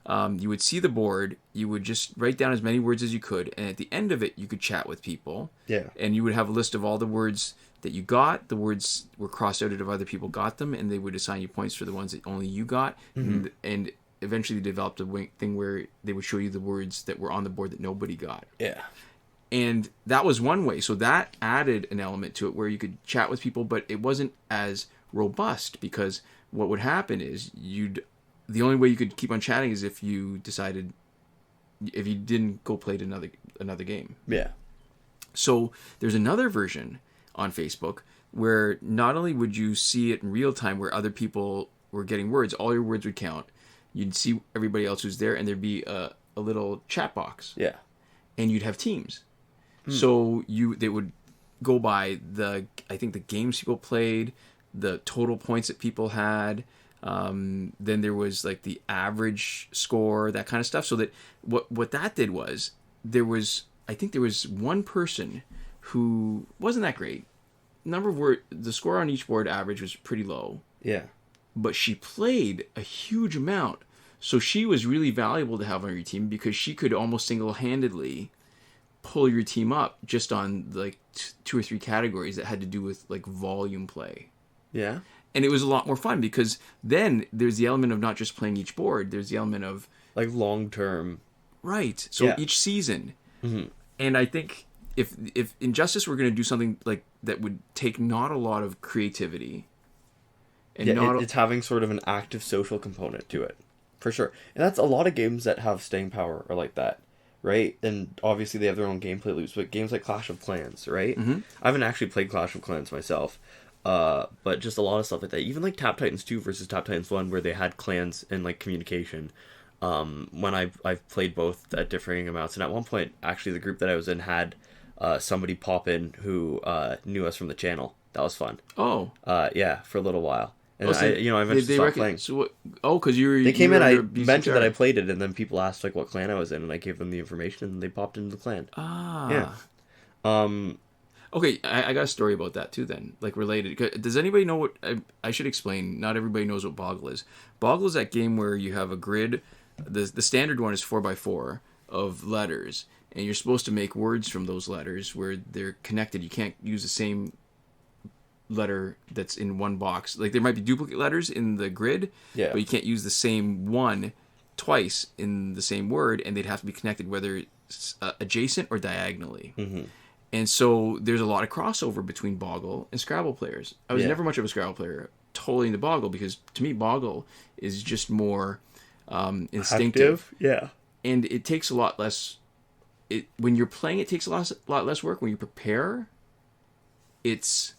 you would see the board, you would just write down as many words as you could, and at the end of it, you could chat with people. Yeah. And you would have a list of all the words that you got. The words were crossed out if other people got them, and they would assign you points for the ones that only you got. Mm-hmm. And eventually they developed a thing where they would show you the words that were on the board that nobody got. Yeah. And that was one way. So that added an element to it where you could chat with people, but it wasn't as robust, because what would happen is the only way you could keep on chatting is if you didn't go play another game. Yeah. So there's another version on Facebook where not only would you see it in real time where other people were getting words, all your words would count. You'd see everybody else who's there, and there'd be a little chat box. Yeah. And you'd have teams. So they would go by I think the games people played, the total points that people had. Then there was like the average score, that kind of stuff. So that what that did was I think there was one person who wasn't that great. The score on each board average was pretty low. Yeah. But she played a huge amount. So she was really valuable to have on your team because she could almost single-handedly pull your team up just on like 2 or 3 categories that had to do with like volume play. Yeah. And it was a lot more fun because then there's the element of not just playing each board. There's the element of like long-term. Right. So each season. Mm-hmm. And I think if Injustice were going to do something like that would take not a lot of creativity. And it's having sort of an active social component to it. For sure. And that's a lot of games that have staying power are like that, right? And obviously they have their own gameplay loops, but games like Clash of Clans, right? Mm-hmm. I haven't actually played Clash of Clans myself, but just a lot of stuff like that. Even like Tap Titans 2 versus Tap Titans 1, where they had clans and like communication. When I've played both at differing amounts, and at one point, actually, the group that I was in had somebody pop in who knew us from the channel. That was fun. Oh. Yeah, for a little while. And so I eventually stopped playing. So because they came in, I mentioned that I played it, and then people asked like what clan I was in, and I gave them the information, and they popped into the clan. Ah. Yeah. Okay, I got a story about that too then, like related. Does anybody know what... I should explain, not everybody knows what Boggle is. Boggle is that game where you have a grid. The standard one is 4x4 of letters, and you're supposed to make words from those letters where they're connected. You can't use the same letter that's in one box. Like there might be duplicate letters in the grid, but you can't use the same one twice in the same word, and they'd have to be connected whether it's adjacent or diagonally. Mm-hmm. And so there's a lot of crossover between Boggle and Scrabble players. I was Yeah. never much of a Scrabble player, totally into Boggle, because to me Boggle is just more instinctive. Active? Yeah. And it takes a lot less. When you're playing, it takes a lot less work. When you prepare, it's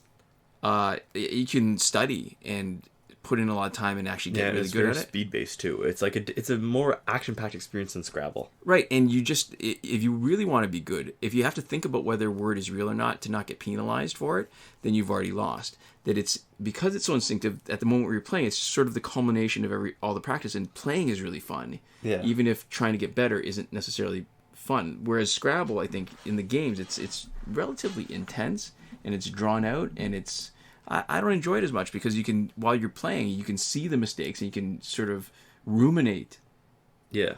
you can study and put in a lot of time and actually get really good at it. It's speed based too. It's like it's a more action packed experience than Scrabble. Right, and you just, if you really want to be good, if you have to think about whether a word is real or not to not get penalized for it, then you've already lost. That it's because it's so instinctive. At the moment where you're playing, it's sort of the culmination of all the practice, and playing is really fun. Yeah. Even if trying to get better isn't necessarily fun. Whereas Scrabble, I think, in the games, it's relatively intense and it's drawn out, and it's I don't enjoy it as much because you can, while you're playing, you can see the mistakes and you can sort of ruminate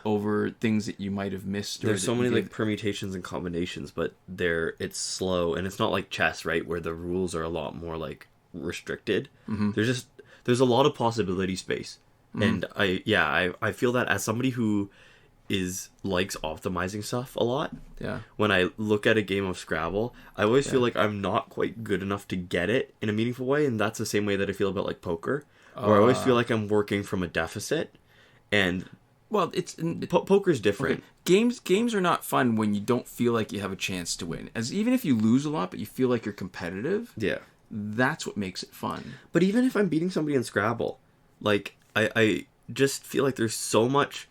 over things that you might have missed. There's so many like permutations and combinations, but it's slow, and it's not like chess, right, where the rules are a lot more like restricted. Mm-hmm. There's a lot of possibility space. Mm-hmm. And I feel that as somebody who likes optimizing stuff a lot. Yeah. When I look at a game of Scrabble, I always feel like I'm not quite good enough to get it in a meaningful way, and that's the same way that I feel about like poker, where I always feel like I'm working from a deficit. And poker's different. Okay. Games are not fun when you don't feel like you have a chance to win. Even if you lose a lot, but you feel like you're competitive. Yeah. That's what makes it fun. But even if I'm beating somebody in Scrabble, like I just feel like there's so much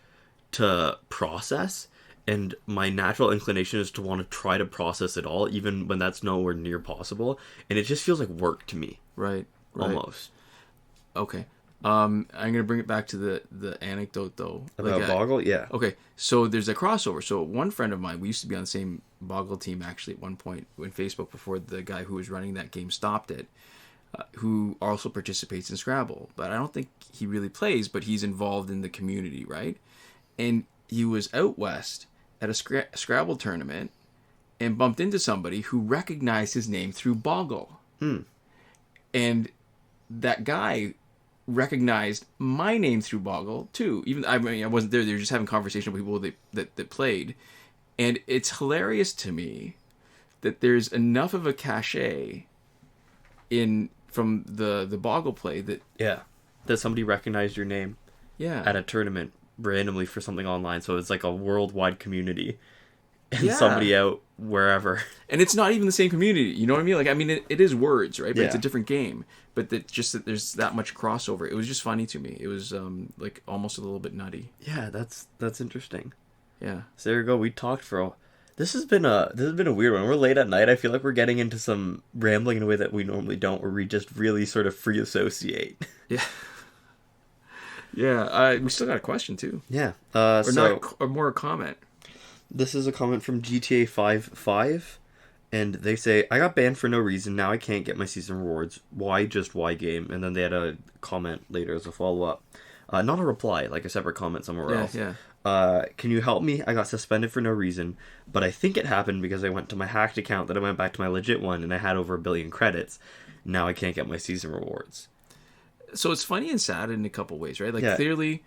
to process, and my natural inclination is to want to try to process it all, even when that's nowhere near possible, and it just feels like work to me. Right. Almost. Okay. I'm gonna bring it back to the anecdote though about Boggle. Yeah. Okay. So there's a crossover. So one friend of mine, we used to be on the same Boggle team actually at one point in Facebook before the guy who was running that game stopped it. Who also participates in Scrabble, but I don't think he really plays, but he's involved in the community, right? And he was out west at a Scrabble tournament and bumped into somebody who recognized his name through Boggle. And that guy recognized my name through Boggle too. Even I wasn't there; they were just having conversation with people that played, and it's hilarious to me that there's enough of a cachet from the Boggle play that somebody recognized your name at a tournament randomly for something online, so it's like a worldwide community, and somebody out wherever, and it's not even the same community, you know what I mean? Like, I mean, it is words, right? But it's a different game, but that there's that much crossover. It was just funny to me. It was like almost a little bit nutty. Yeah, that's interesting. Yeah, so there you go. We talked for this has been a weird one. We're late at night. I feel like we're getting into some rambling in a way that we normally don't, where we just really sort of free associate. Yeah. Yeah, we still got a question too. Yeah, or more a comment. This is a comment from GTA 5, and they say, "I got banned for no reason. Now I can't get my season rewards. Why game?" And then they had a comment later as a follow up, not a reply, like a separate comment somewhere else. Yeah. Can you help me? I got suspended for no reason, but I think it happened because I went to my hacked account, then I went back to my legit one, and I had over 1 billion credits. Now I can't get my season rewards." So it's funny and sad in a couple ways, right? Like, clearly,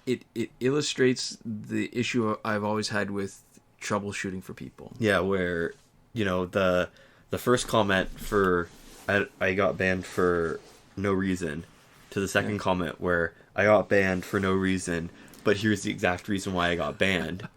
it illustrates the issue I've always had with troubleshooting for people. Yeah, where, the first comment for I got banned for no reason, to the second comment where I got banned for no reason, but here's the exact reason why I got banned.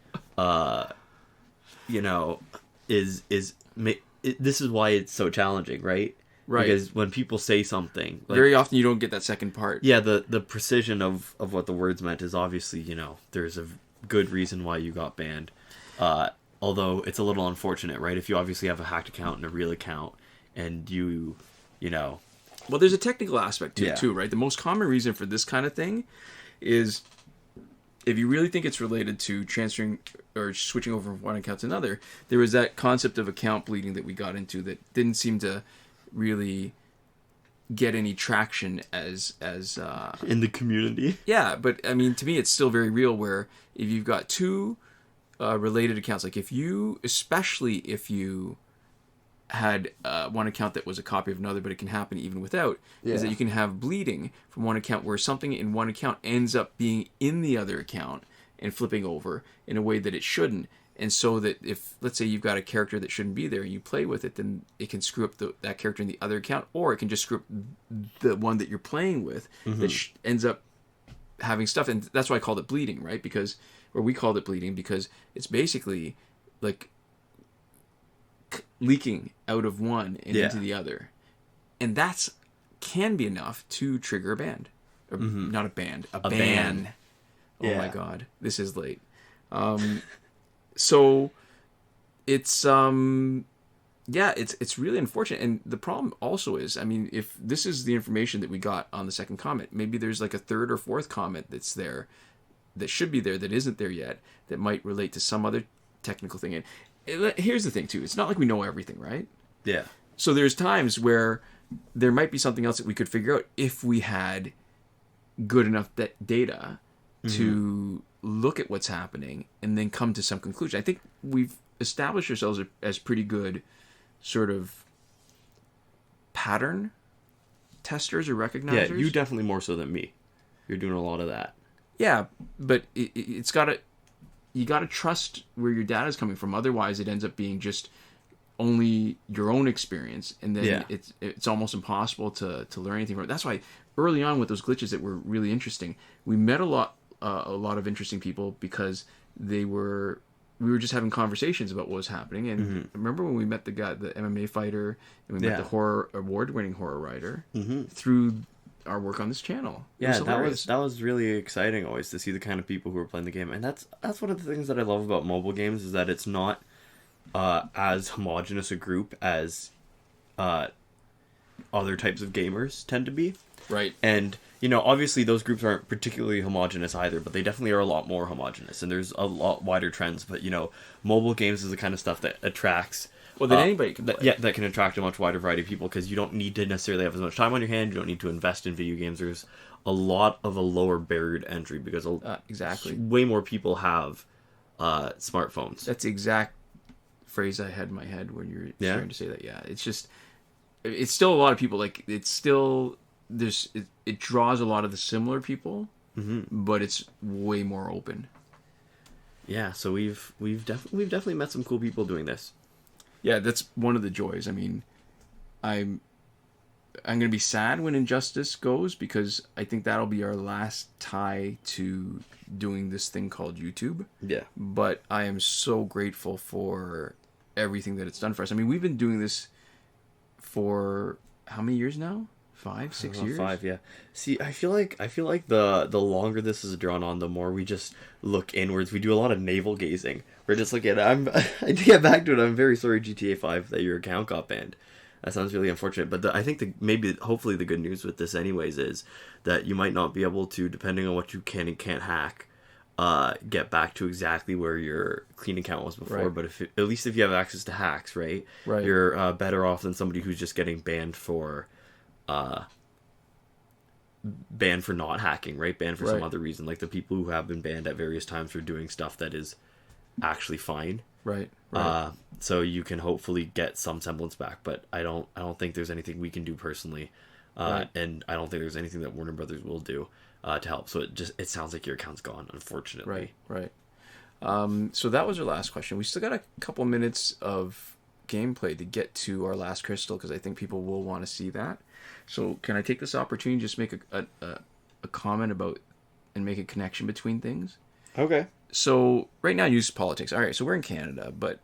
This is why it's so challenging, right? Right. Because when people say something, like, very often you don't get that second part. Yeah, the precision of what the words meant is obviously, there's a good reason why you got banned. Although it's a little unfortunate, right? If you obviously have a hacked account and a real account, and you know... Well, there's a technical aspect to it too, right? The most common reason for this kind of thing is, if you really think it's related to transferring or switching over from one account to another, there was that concept of account bleeding that we got into that didn't seem to really get any traction as in the community. Yeah, but I mean, to me, it's still very real. Where if you've got two related accounts, like especially if you had one account that was a copy of another, but it can happen even without, is that you can have bleeding from one account where something in one account ends up being in the other account, and flipping over in a way that it shouldn't. And so that if, let's say you've got a character that shouldn't be there, you play with it, then it can screw up that character in the other account, or it can just screw up the one that you're playing with that ends up having stuff. And that's why I called it bleeding, right? Or we called it bleeding because it's basically like leaking out of one and into the other. And that's can be enough to trigger a ban. Or not a ban, a ban. Oh my God, this is late. So it's it's really unfortunate. And the problem also is, I mean, if this is the information that we got on the second comment, maybe there's like a third or fourth comment that's there that should be there that isn't there yet, that might relate to some other technical thing. And here's the thing too, it's not like we know everything, right? Yeah. So there's times where there might be something else that we could figure out if we had good enough data to look at what's happening and then come to some conclusion. I think we've established ourselves as pretty good sort of pattern testers or recognizers. Yeah, you definitely more so than me. You're doing a lot of that. Yeah, but it's got you got to trust where your data is coming from. Otherwise, it ends up being just only your own experience, and then it's almost impossible to learn anything from it. That's why early on with those glitches that were really interesting, we met a lot of interesting people because we were just having conversations about what was happening. And remember when we met the guy, the MMA fighter, and we met the award-winning horror writer through our work on this channel. Yeah, that was really exciting always to see the kind of people who were playing the game. And that's one of the things that I love about mobile games, is that it's not as homogenous a group as other types of gamers tend to be. Right. And, you know, obviously those groups aren't particularly homogenous either, but they definitely are a lot more homogenous, and there's a lot wider trends. But, you know, mobile games is the kind of stuff that attracts... Well, then anybody can play. That can attract a much wider variety of people, because you don't need to necessarily have as much time on your hand. You don't need to invest in video games. There's a lot of a lower barrier to entry, because exactly way more people have smartphones. That's the exact phrase I had in my head when you were starting to say that. Yeah, it's just... It's still a lot of people. Like, it's still... It draws a lot of the similar people, but it's way more open. Yeah, so we've definitely met some cool people doing this. Yeah, that's one of the joys. I mean, I'm gonna be sad when Injustice goes, because I think that'll be our last tie to doing this thing called YouTube. Yeah. But I am so grateful for everything that it's done for us. I mean, we've been doing this for how many years now? 5, 6 years? 5, yeah. See, I feel like the longer this is drawn on, the more we just look inwards. We do a lot of navel gazing. We're just looking at... to get back to it, I'm very sorry, GTA 5, that your account got banned. That sounds really unfortunate. But I think hopefully the good news with this anyways is that you might not be able to, depending on what you can and can't hack, get back to exactly where your clean account was before. Right. But at least if you have access to hacks, right? You're better off than somebody who's just getting banned for not hacking, right? Banned for some other reason, like the people who have been banned at various times for doing stuff that is actually fine. Right. So you can hopefully get some semblance back, but I don't think there's anything we can do personally, and I don't think there's anything that Warner Brothers will do to help. So it sounds like your account's gone, unfortunately. Right. So that was our last question. We still got a couple minutes of gameplay to get to our last crystal, because I think people will want to see that. So can I take this opportunity to just make a comment about and make a connection between things? Okay. So right now, U.S. politics. All right, so we're in Canada, but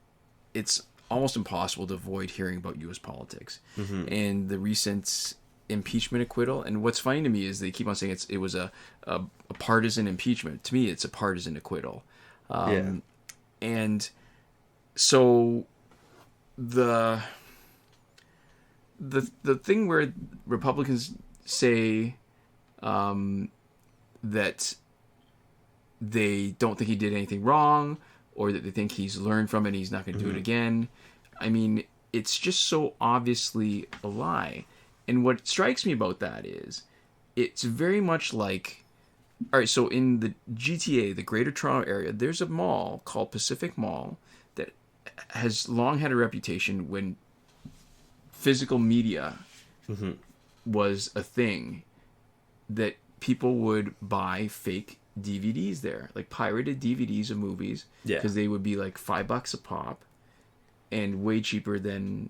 it's almost impossible to avoid hearing about U.S. politics and the recent impeachment acquittal. And what's funny to me is they keep on saying it was a partisan impeachment. To me, it's a partisan acquittal. And so the thing where Republicans say that they don't think he did anything wrong, or that they think he's learned from it and he's not going to do it again. I mean, it's just so obviously a lie. And what strikes me about that is it's very much like, all right, so in the GTA, the Greater Toronto Area, there's a mall called Pacific Mall that has long had a reputation when physical media was a thing, that people would buy fake DVDs there, like pirated DVDs of movies, because they would be like $5 a pop, and way cheaper than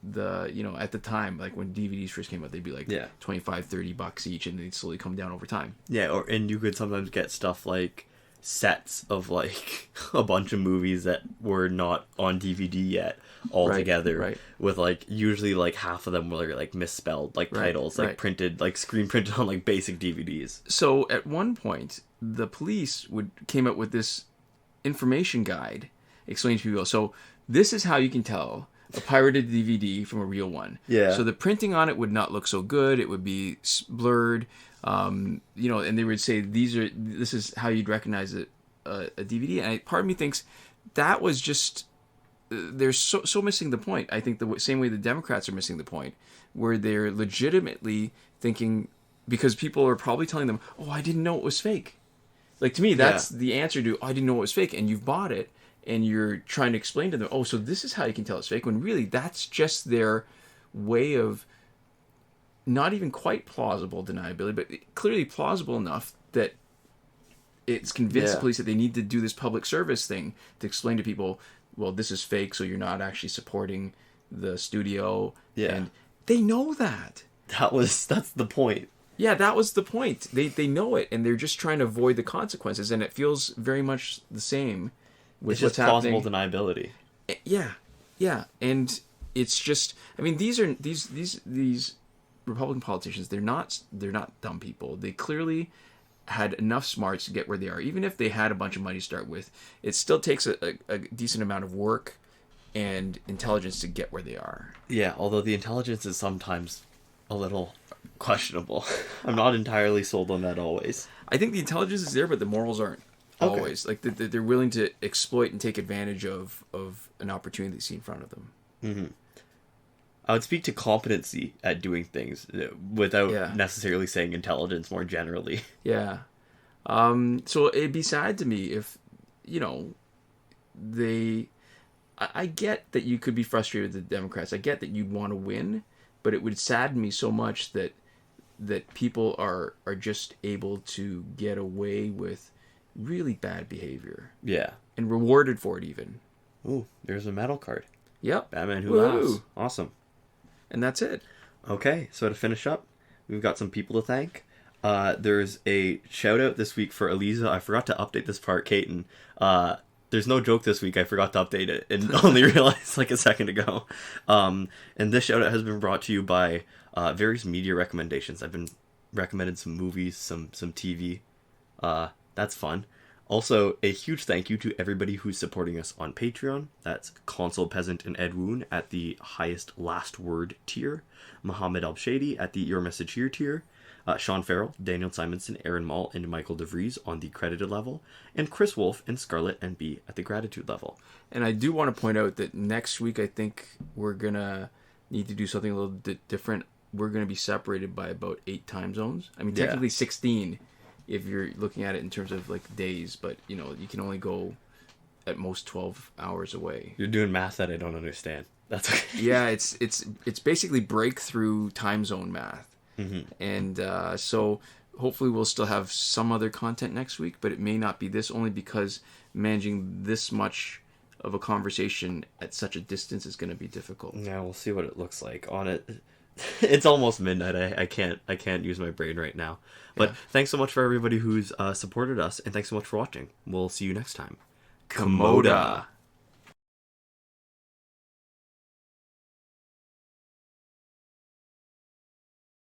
the, you know, at the time, like when DVDs first came out, they'd be like $25-$30 each, and they'd slowly come down over time. Yeah, and you could sometimes get stuff like sets of like a bunch of movies that were not on DVD yet all together, with like usually like half of them were like misspelled, like titles, like printed, like screen printed on like basic DVDs. So at one point, the police came up with this information guide explaining to people, so this is how you can tell a pirated DVD from a real one. Yeah. So the printing on it would not look so good. It would be blurred. You know, and they would say this is how you'd recognize a DVD. And part of me thinks that was just they're so missing the point. I think the same way the Democrats are missing the point, where they're legitimately thinking, because people are probably telling them, "Oh, I didn't know it was fake." Like, to me, that's the answer to, "Oh, I didn't know it was fake," and you've bought it. And you're trying to explain to them, "Oh, so this is how you can tell it's fake," when really that's just their way of not even quite plausible deniability, but clearly plausible enough that it's convinced the police that they need to do this public service thing to explain to people, well, this is fake, so you're not actually supporting the studio. Yeah. And they know that. That's the point. Yeah, that was the point. They know it, and they're just trying to avoid the consequences, and it feels very much the same. It's just plausible deniability. Yeah, and it's just, I mean, these Republican politicians, they're not dumb people. They clearly had enough smarts to get where they are. Even if they had a bunch of money to start with, it still takes a decent amount of work and intelligence to get where they are. Yeah, although the intelligence is sometimes a little questionable. I'm not entirely sold on that always. I think the intelligence is there, but the morals aren't. Always. Like, they're willing to exploit and take advantage of an opportunity they see in front of them. Mm-hmm. I would speak to competency at doing things without necessarily saying intelligence more generally. Yeah. So it'd be sad to me if, you know, I get that you could be frustrated with the Democrats. I get that you'd want to win, but it would sadden me so much that people are just able to get away with really bad behavior. Yeah. And rewarded for it even. Ooh, there's a medal card. Yep. Batman Who Laughs. Awesome. And that's it. Okay, so to finish up, we've got some people to thank. There's a shout out this week for Eliza. I forgot to update this part, Caton. There's no joke this week. I forgot to update it and only realized like a second ago. And this shout out has been brought to you by various media recommendations. I've been recommended some movies, some TV. That's fun. Also, a huge thank you to everybody who's supporting us on Patreon. That's Console Peasant and Edwoon at the highest last word tier, Mohammed Albshaiti at the Your Message Here tier, Shawn Farrell, Daniel Simonson, Aaron Maule, and Michael DeVries on the credited level, and Chris Wolff and Scarlet Enby at the gratitude level. And I do want to point out that next week I think we're going to need to do something a little bit different. We're going to be separated by about 8 time zones. I mean, technically 16. If you're looking at it in terms of like days, but you know, you can only go at most 12 hours away. You're doing math that I don't understand. That's okay. Yeah, it's basically breakthrough time zone math. Mm-hmm. And so hopefully we'll still have some other content next week, but it may not be this, only because managing this much of a conversation at such a distance is going to be difficult. Yeah, we'll see what it looks like on it. It's almost midnight. I can't use my brain right now. But thanks so much for everybody who's supported us, and thanks so much for watching. We'll see you next time. Komoda.